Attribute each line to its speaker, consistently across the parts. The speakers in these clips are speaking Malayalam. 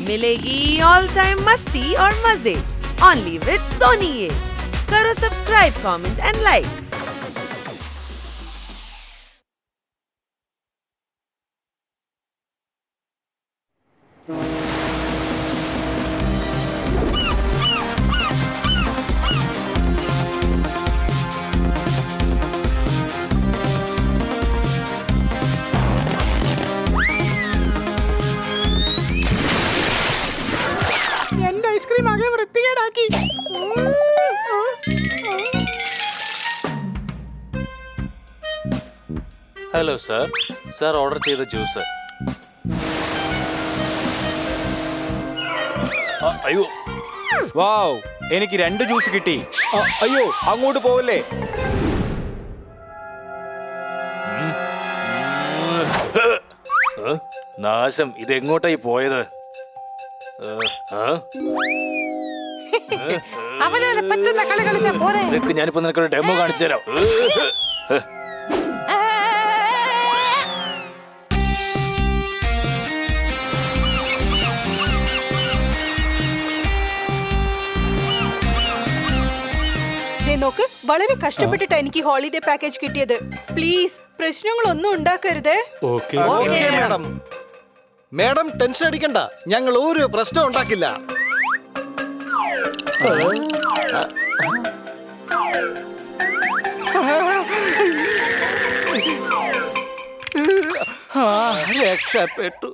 Speaker 1: मिलेगी ऑल टाइम मस्ती और मजे ओनली विद सोनी ये। करो subscribe, comment and like.
Speaker 2: Ice cream ആകെ വൃത്തികേടാക്കി.
Speaker 3: ഹലോ സർ, സർ ഓർഡർ ചെയ്ത ജ്യൂസ്. അയ്യോ,
Speaker 4: വാവ്, എനിക്ക് 2 ജ്യൂസ് കിട്ടി. അയ്യോ, അങ്ങോട്ട് പോവല്ലേ.
Speaker 3: നാശം, ഇതെങ്ങോട്ടായി പോയത്?
Speaker 2: അവനെ പറ്റുന്ന കളി കളിച്ചാ പോരെ.
Speaker 3: നിനക്ക് ഞാനിപ്പോ നിനക്കൊരു ഡെമോ കാണിച്ചു തരാം.
Speaker 5: നോക്ക്, വളരെ കഷ്ടപ്പെട്ടിട്ടാ എനിക്ക് ഹോളിഡേ പാക്കേജ് കിട്ടിയത്. പ്ലീസ് പ്രശ്നങ്ങളൊന്നും ഉണ്ടാക്കരുത്.
Speaker 6: മേഡം, മേഡം ടെൻഷൻ അടിക്കണ്ട, ഞങ്ങൾ ഒരു പ്രശ്നം ഉണ്ടാക്കില്ല. രക്ഷപ്പെട്ടു.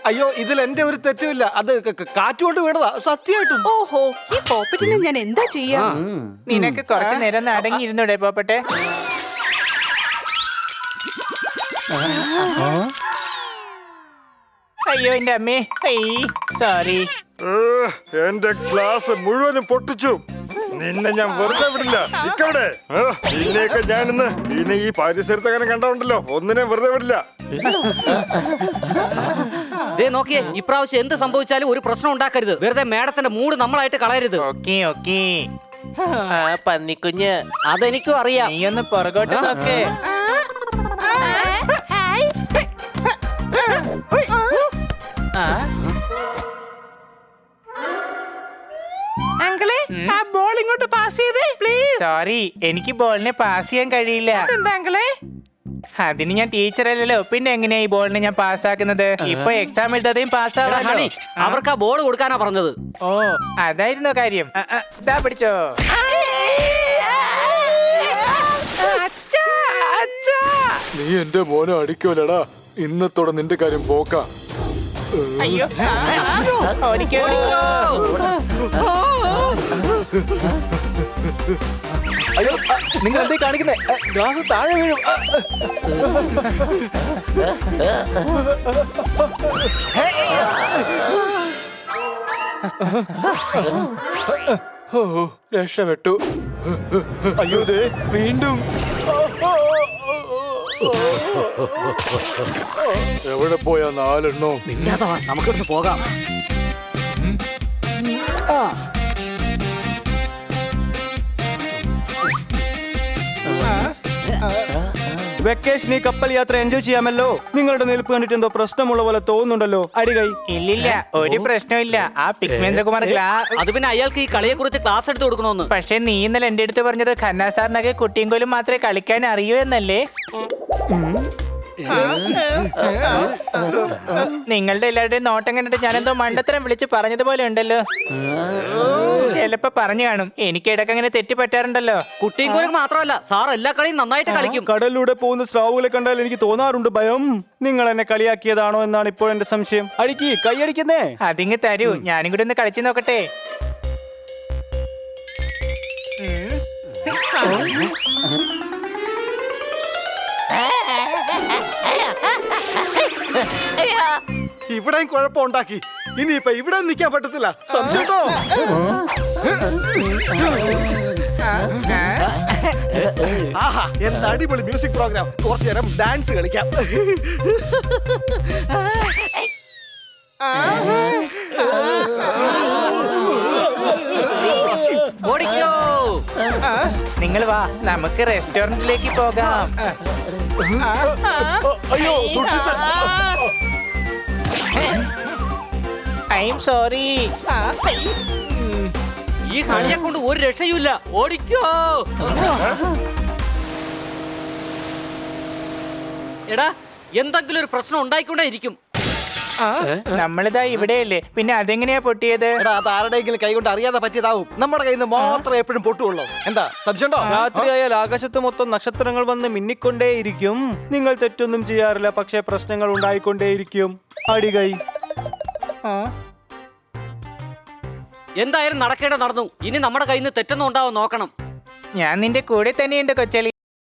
Speaker 6: അയ്യോ, ഇതിൽ എന്റെ ഒരു തെറ്റുമില്ല. അത് കാറ്റുകൊണ്ട് വീണതാ, സത്യമായിട്ടും.
Speaker 5: ഓഹോ, ഈ പോപ്പറ്റിനെ ഞാൻ എന്താ ചെയ്യാ?
Speaker 2: നിനക്ക് കുറച്ചു നേരം ഒന്ന് അടങ്ങിയിരുന്നൂടെ പോപ്പട്ടെ? അയ്യോ എന്റെ അമ്മേ, സോറി.
Speaker 7: എന്റെ ഗ്ലാസ് മുഴുവനും പൊട്ടിച്ചു. നിന്നെ ഞാൻ വെറുതെ വിടില്ല. ഇക്കവിടെ നിന്നെയൊക്കെ ഞാനിന്ന് പിന്നെ ഈ പരിസരത്തങ്ങനെ കണ്ടോണ്ടല്ലോ, ഒന്നിനെ വെറുതെ വിടില്ല.
Speaker 8: നോക്കിയേ, ഇപ്രാവശ്യം എന്ത് സംഭവിച്ചാലും ഒരു പ്രശ്നം ഉണ്ടാക്കരുത്. വെറുതെ മേഡത്തിന്റെ മൂഡ് നമ്മളായിട്ട് കളയരുത്.
Speaker 2: Okay okay.
Speaker 8: പന്നിക്കുഞ്ഞ്, അതെനിക്കും അറിയാം.
Speaker 2: നീ ഒന്ന് പുറകോട്ട് നോക്കേ. അങ്കിളെ, ആ ബോൾ ഇങ്ങോട്ട് പാസ് ചെയ്തേ പ്ലീസ്. സോറി, എനിക്ക് ബോളിനെ പാസ് ചെയ്യാൻ കഴിയില്ല. എന്താ അങ്കിളെ? അതിന് ഞാൻ ടീച്ചറല്ലല്ലോ, പിന്നെ എങ്ങനെയാ ഈ ബോളിനെ ഞാൻ പാസ്സാക്കുന്നത്? ഇപ്പൊ എക്സാം എഴുതാതെയും പാസ്സാവാനോ?
Speaker 8: അവർക്ക് ആ ബോൾ കൊടുക്കാനാ പറഞ്ഞത്.
Speaker 2: ഓ, അതായിരുന്നോ കാര്യം? ദാ പിടിച്ചോ.
Speaker 7: നീ എന്റെ മോനെ അടിക്കൂലടാ, ഇന്നത്തോടെ നിന്റെ കാര്യം പോക്കാം.
Speaker 2: അയ്യോ, ഓടിക്കോ.
Speaker 3: അയ്യോ, നിങ്ങൾ എന്തേ കാണിക്കുന്നേ? ഗ്ലാസ് താഴെ വീഴും. രക്ഷപ്പെട്ടു. അയ്യോ, ദേ വീണ്ടും.
Speaker 7: എവിടെ പോയാ 4 എണ്ണോ?
Speaker 8: ഇല്ലാതാ, നമുക്കിവിടുന്ന് പോകാം.
Speaker 4: വെക്കേഷൻ ഈ കപ്പൽ യാത്ര എൻജോയ് ചെയ്യാമല്ലോ. നിങ്ങളുടെ നിൽപ്പ് കണ്ടിട്ട് എന്തോ പ്രശ്നമുള്ള പോലെ തോന്നുന്നുണ്ടല്ലോ. അടികൈ.
Speaker 2: ഇല്ലില്ല, ഒരു പ്രശ്നമില്ല. ആ പിഗ്മേന്ദ്രകുമാർ
Speaker 8: അത് പിന്നെ അയാൾക്ക് ഈ കളിയെ കുറിച്ച് ക്ലാസ് എടുത്ത് കൊടുക്കണോന്ന്.
Speaker 2: പക്ഷെ നീ ഇന്നലെ എന്റെ അടുത്ത് പറഞ്ഞത് ഖന്ന സാറിനൊക്കെ കുട്ടിയും കോലും മാത്രമേ കളിക്കാൻ അറിയൂ എന്നല്ലേ? നിങ്ങളുടെ എല്ലാവരുടെയും നോട്ടം കണ്ടിട്ട് ഞാനെന്തോ മണ്ടത്തരം വിളിച്ച് പറഞ്ഞതുപോലെ ഉണ്ടല്ലോ. ചിലപ്പോ പറഞ്ഞു കാണും. എനിക്ക് ഇടയ്ക്ക് അങ്ങനെ തെറ്റി പറ്റാറുണ്ടല്ലോ.
Speaker 8: കുട്ടിയും കോലും മാത്രമല്ല, സാർ എല്ലാ കളിയും നന്നായിട്ട് കളിക്കും.
Speaker 4: കടലിലൂടെ പോകുന്ന സ്രാവുകളെ കണ്ടാൽ എനിക്ക് തോന്നാറുണ്ട് ഭയം. നിങ്ങൾ എന്നെ കളിയാക്കിയതാണോ എന്നാണ് ഇപ്പോൾ എന്റെ സംശയം. അടിക്ക്, കൈയടിക്കുന്നേ.
Speaker 2: അതിങ്ങ് തരൂ, ഞാനും കൂടി ഒന്ന് കളിച്ചു നോക്കട്ടെ.
Speaker 6: ഇവിടെയും കുഴപ്പമുണ്ടാക്കി. ഇനിയിപ്പൊ ഇവിടെ നിൽക്കാൻ പറ്റത്തില്ല. സംശയം ആഹാ എന്താ അടിപൊളി മ്യൂസിക് പ്രോഗ്രാം. കുറച്ചു നേരം ഡാൻസ് കളിക്കാം.
Speaker 8: ഓടിക്കോ.
Speaker 2: നിങ്ങൾ വാ, നമുക്ക് റെസ്റ്റോറന്റിലേക്ക് പോകാം.
Speaker 4: അയ്യോ സൂക്ഷിച്ച്.
Speaker 2: I am sorry.
Speaker 8: ഈ കളിയെ കൊണ്ട് ഒരു രക്ഷയുമില്ല. ഓടിക്കോ. എടാ എന്തെങ്കിലും ഒരു പ്രശ്നം ഉണ്ടായിക്കൊണ്ടേ ഇരിക്കും.
Speaker 2: നമ്മളിതാ ഇവിടെയല്ലേ, പിന്നെ അതെങ്ങനെയാ പൊട്ടിയത്?
Speaker 6: എടാ അത് ആരുടെയെങ്കിലും കൈ കൊണ്ട് അറിയാതെ പറ്റിയതാവും. നമ്മുടെ കയ്യിൽ നിന്ന് മാത്രമേ എപ്പോഴും പൊട്ടുള്ളൂ. എന്താ സംശയമുണ്ടോ?
Speaker 4: രാത്രിയായാൽ ആകാശത്ത് മൊത്തം നക്ഷത്രങ്ങൾ വന്ന് മിന്നിക്കൊണ്ടേയിരിക്കും. നിങ്ങൾ തെറ്റൊന്നും ചെയ്യാറില്ല, പക്ഷേ പ്രശ്നങ്ങൾ ഉണ്ടായിക്കൊണ്ടേയിരിക്കും. അടികൈ.
Speaker 8: എന്തായാലും നടക്കേണ്ട നടന്നു. ഇനി നമ്മുടെ കയ്യിൽ നിന്ന് തെറ്റൊന്നും ഉണ്ടാവും നോക്കണം.
Speaker 2: ഞാൻ നിന്റെ കൂടെ തന്നെയുണ്ട് കൊച്ചളി.